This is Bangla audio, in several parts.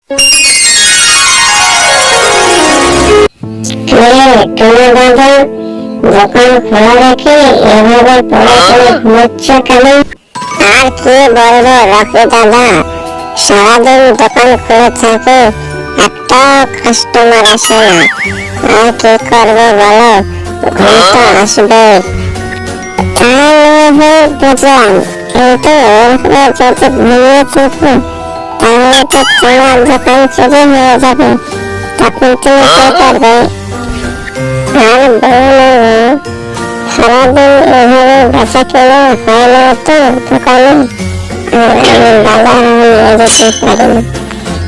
দোকান খোলা রেখে এভাবে পড়ে পড়ে ঘুমোচ্ছ কেন? আর কি বলবো রকি দাদা, সারাদিন দোকান খুলে থাকে, একটাও কাস্টমার আসে না। আর কি করবো বলো, ঘুম তো আসবে। বুঝলাম, কিন্তু যদি ঘুমিয়ে থাকো তাহলে তো তোমার দোকান চুরি হয়ে যাবে, তখন তুমি কি করবে? আর বলো, সারাদিন এভাবে বেচা কেনা হয় না তো দোকানে, দাদা নিয়ে যেতে পারি না।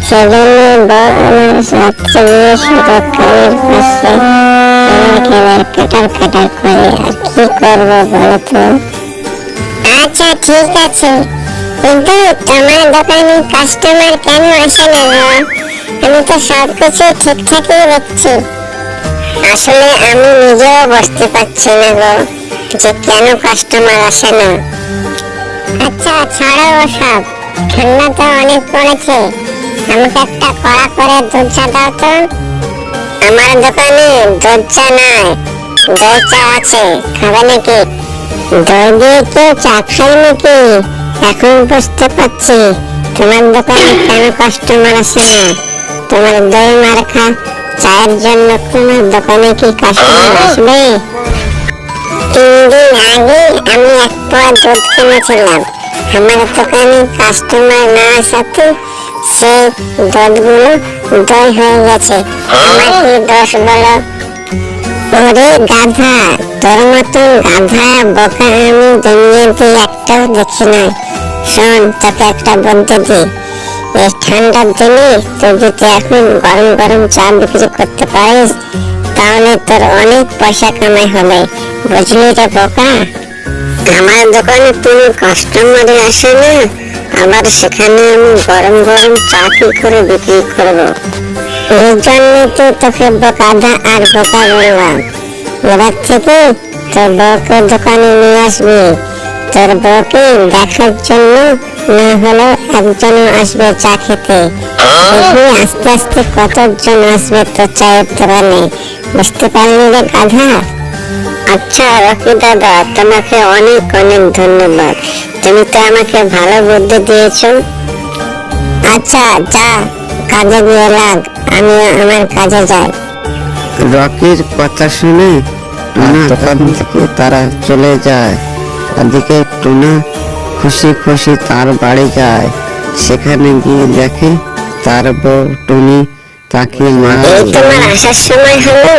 সেজন্য বউ আমার রাত্রে গিয়ে শুধু কানের পাশে একেবারে কাটার কাটার করে। আর কি করবো বলো তো? আচ্ছা ঠিক আছে, কিন্তু তোমার দোকানে কাস্টমার কেন আসে না গো? আমি তো সবকিছু ঠিকঠাকই দেখছি। আসলে আমি নিজেও বুঝতে পারছি না গো, যে কেন কাস্টমার আসে না। আচ্ছা ছাড়ো ওসব, ঠান্ডা তো অনেক পড়েছে, আমাকে একটা কড়া করে দুধ চা দাও তো। আমার দোকানে দুধ চা নাই, দই চা আছে, খাবে নাকি? দই দিয়ে কেউ চা খায় নাকি? এখন বুঝতে পারছি তোমার দোকানে কেন কাস্টমার আসে না। তোমার দই মার্কা চায়ের জন্য তোমার দোকানে কি কাস্টমার আসবে? 3 দিন আগে আমি এক পোয়া দুধ কিনেছিলাম, আমার দোকানে কাস্টমার না আসাতে সেই দুধগুলো দই হয়ে গেছে। আমার কি দোষ বলো? ওরে গাধা, তোর মতন গাধা বোকা আমি দুনিয়াতে একটাও দেখি নাই। শোন, তোকে একটা বুদ্ধি দিই, এই ঠান্ডার দিনে তুই যদি এখন গরম গরম চা বিক্রি করতে পারিস তাহলে তোর অনেক পয়সা কামাই হবে, বুঝলি রে বোকা? আমার দোকানে কোনো কাস্টমারই আসে না, আবার সেখানে আমি গরম গরম চা কি করে বিক্রি করবো? এই জন্য তো তোকে বোকাদা আর বোকা বললাম। এবার থেকে তোর বউকে দোকানে নিয়ে আসবি, তোর বউকে দেখার জন্য না হলেও একজনও আসবে চা খেতে। দেখবি আস্তে আস্তে কতজন আসবে তোর চায়ের দোকানে, বুঝতে পারলি রে গাধা? আচ্ছা রকি দাদা, তোমাকে অনেক অনেক ধন্যবাদ, তুমি তো আমাকে ভালো বুদ্ধি দিয়েছো। আচ্ছা যা, কাজে গিয়ে লাগ, আমি আমার কাজে যাই। রকির কথা শুনে টুনা দোকান থেকে তারা চলে যায়। এদিকে টুনা খুশি খুশি তার বাড়ি যায়। সেখানে গিয়ে দেখে তার বউ টুনি তাকে মারা। এই তোমার আসার সময় হলো,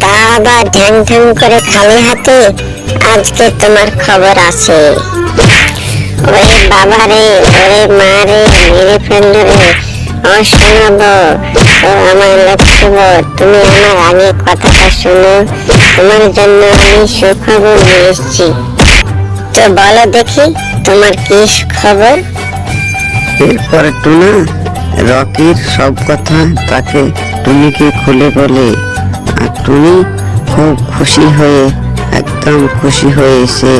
তা আবার ঢ্যাং ঢ্যাং করে খালি হাতে, আজকে তোমার খবর আছে। ওরে বাবা রে, ওরে মা রে, মেরে ফেললো রে। ও শোনাবো, ও আমার লক্ষ্মী, তুমি আমার আগে কথাটা শোনো, তোমার জন্য আমি সুখবর নিয়ে এসেছি। তো বলো দেখি, তোমার কি খবর? এরপরে টুনা রকির সব কথা তাকে টুনিকে খুলে বলে। আর টুনি খুব খুশি হয়ে, একদম খুশি হয়ে সে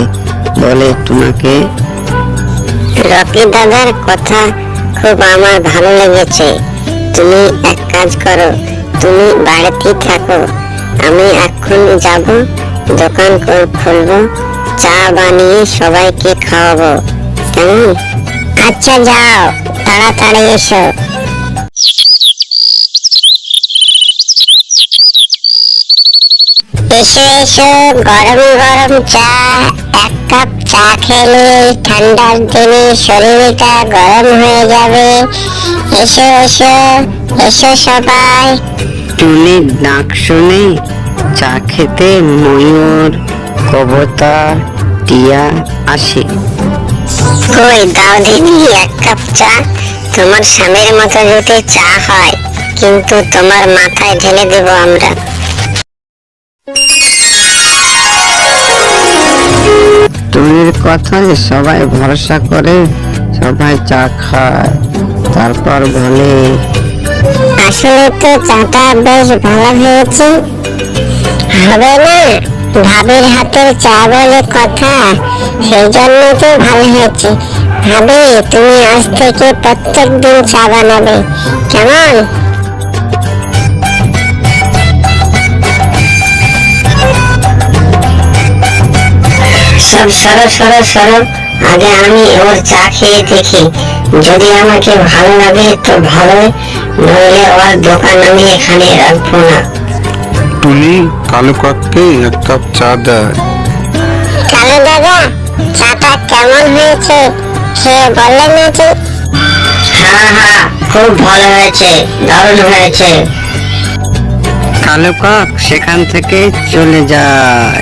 বলে টুনাকে, রকি দাদার কথা খুব আমার ভালো লেগেছে। তুমি এক কাজ করো, তুমি বাড়িতেই থাকো, আমি এক্ষুনি যাব, দোকান খুলবো, চা বানিয়ে সবাইকে খাওয়াবো, কেমন? আচ্ছা যাও, তাড়াতাড়ি এসো। এসো এসো, গরম গরম চা, এক কাপ চা খেলে ঠান্ডার দিনে শরীরটা গরম হয়ে যাবে। এসো এসো, এসো সবাই। টুনির ডাক শুনে চা খেতে ময়ূর, কবুতর, টিয়া আসে। কই দাও দিদি এক কাপ চা। তোমার স্বামীর মতো যদি চা হয়, কিন্তু তোমার মাথায় ঢেলে দেব আমরা। টুনির কথায় সবাই ভরসা করে, সবাই চা খায়। তারপর বলে, আসলে তো চাটা বেশ ভালো হয়েছে। হবে না, ভাবির হাতের চা বলে কথা, সেই জন্য তো ভালো হয়েছে। ভাবি তুমি আজ থেকে প্রত্যেক দিন চা বানাবে, কেমন? সব সরো সরো সরো, আগে আমি ওর চা খেয়ে দেখি, যদি আমাকে ভালো লাগে তো ভালোই, নইলে ওর দোকান আমি এখানে রাখবো না। টুনি কালু কাককে এক কাপ চা দেয়। কালু দাদা, চাটা কেমন হয়েছে খেয়ে বললেন নাকি? হ্যাঁ হ্যাঁ, খুব ভালো হয়েছে, দারুণ হয়েছে। কালো কাক সেখান থেকে চলে যায়।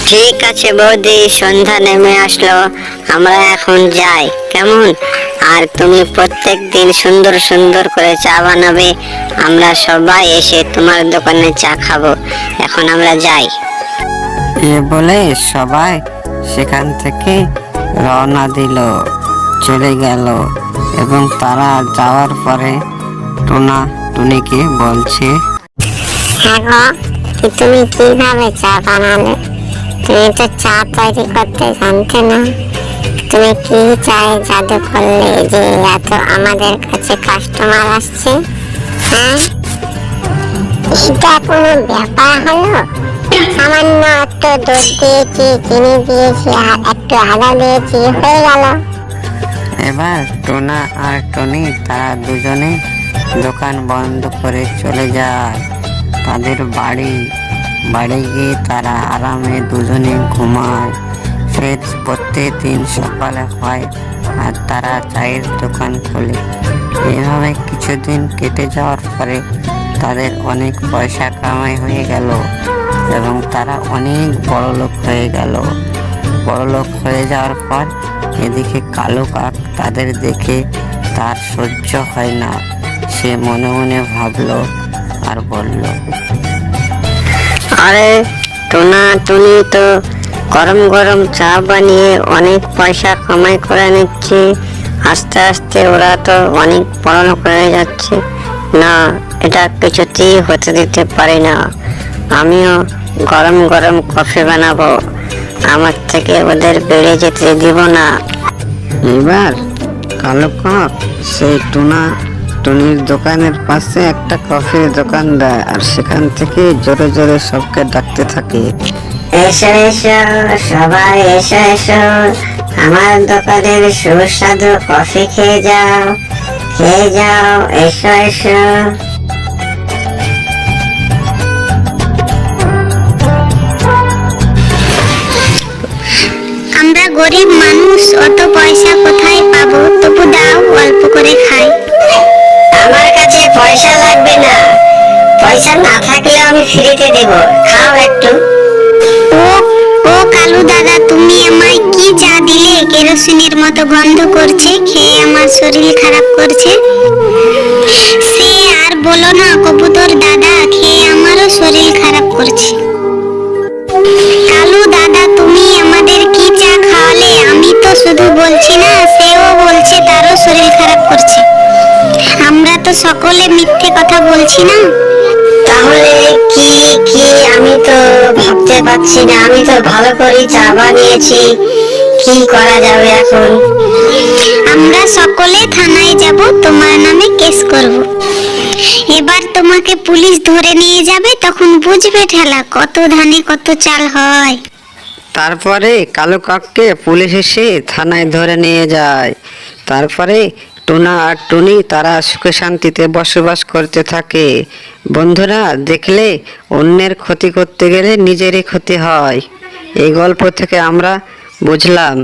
ঠিক আছে বৌদি, সন্ধ্যা নেমে আসলো, আমরা এখন যাই, কেমন? আর তুমি প্রত্যেক দিন সুন্দর সুন্দর করে চা বানাবে, আমরা সবাই এসে তোমার দোকানে চা খাবো। এখন আমরা যাই। এ বলে সবাই সেখান থেকে রওনা দিল, চলে গেল। এবং তারা যাওয়ার পরে টোনা টুনিকে বলছে, হ্যাঁ গো, তুমি কিভাবে চা বানালে? তুমি তো চা তৈরি করতে জানতে না। তুমি কি চায়ে জাদু করলে যে এত আমাদের কাছে কাস্টমার আসছে? হ্যাঁ, এটা কোনো ব্যাপার হলো? সামান্য একটু দুধ দিয়েছি, চিনি দিয়েছি আর একটু আদা দিয়েছি, হয়ে গেল। এবার টোনা আর টনি তারা দুজনে দোকান বন্ধ করে চলে যায় তাদের বাড়ি। বাড়ি গিয়ে তারা আরামে দুজনে ঘুমায়। ফের প্রত্যেক দিন সকালে হয় আর তারা চায়ের দোকান খোলে। এভাবে কিছুদিন কেটে যাওয়ার পরে তাদের অনেক পয়সা কামাই হয়ে গেল এবং তারা অনেক বড়লোক হয়ে গেল। বড়লোক হয়ে যাওয়ার পর এদিকে কালো কাক তাদের দেখে তার সহ্য হয় না। সে মনে মনে ভাবলো আর বলল, আরে টোনা টুনি তো গরম গরম চা বানিয়ে অনেক পয়সা কামাই করে নিচ্ছে, আস্তে আস্তে ওরা তো অনেক বড়লোক হয়ে যাচ্ছে। না, এটা কিছুতেই হতে দিতে পারি না। আমিও গরম গরম কফি বানাবো, আমার থেকে ওদের বেড়ে যেতে দিব না। এবার কালো কাক সেই টোনা টুনির দোকানের পাশে একটা কফির দোকান দেয় আর সেখান থেকে জোরে জোরে সবকে ডাকতে থাকে, এসো এসো সবাই, এসো এসো, আমার দোকানের সুস্বাদু কফি খেয়ে যাও, খেয়ে যাও, এসো এসো। আমরা গরিব মানুষ, অত পয়সা কোথায় পাবো? তবু দাও, অল্প করে খাই। আমার কাছে পয়সা লাগবে না, পয়সা না থাকলে আমি ফ্রিতে দেব, খাও একটু। ও ও কালু দাদা, তুমি আমায় কি চা দিলে? কেরোসিনের মতো গন্ধ করছে, খেয়ে আমার শরীর খারাপ করছে। সে আর বলো না কবুতর দাদা, খেয়ে আমারও শরীর খারাপ করছে। কালু দাদা, তুমি আমাদের কি চা খাওয়ালে? আমি তো শুধু বলছি না, সেও বলছে তারও শরীর খারাপ করছে। আমরা তো সকলে মিথ্যে কথা বলছি না? তাহলে কি কি আমি তো ভাবতে পারছি না, আমি তো ভালো করে চা বানিয়েছি, কি করা যাবে এখন? আমরা সকলে থানায় যাব, তোমার নামে কেস করব। এবার তোমাকে পুলিশ ধরে নিয়ে যাবে, তখন বুঝবে ঠেলা, কত ধানে কত চাল হয়। তারপরে কালো কাককে পুলিশ এসে থানায় ধরে নিয়ে যায়। তারপরে টোনা আর টুনি তারা সুখে শান্তিতে বসবাস করতে থাকে। বন্ধুরা, দেখলে অন্যের ক্ষতি করতে গেলে নিজেরই ক্ষতি হয়। এই গল্প থেকে আমরা বুঝলাম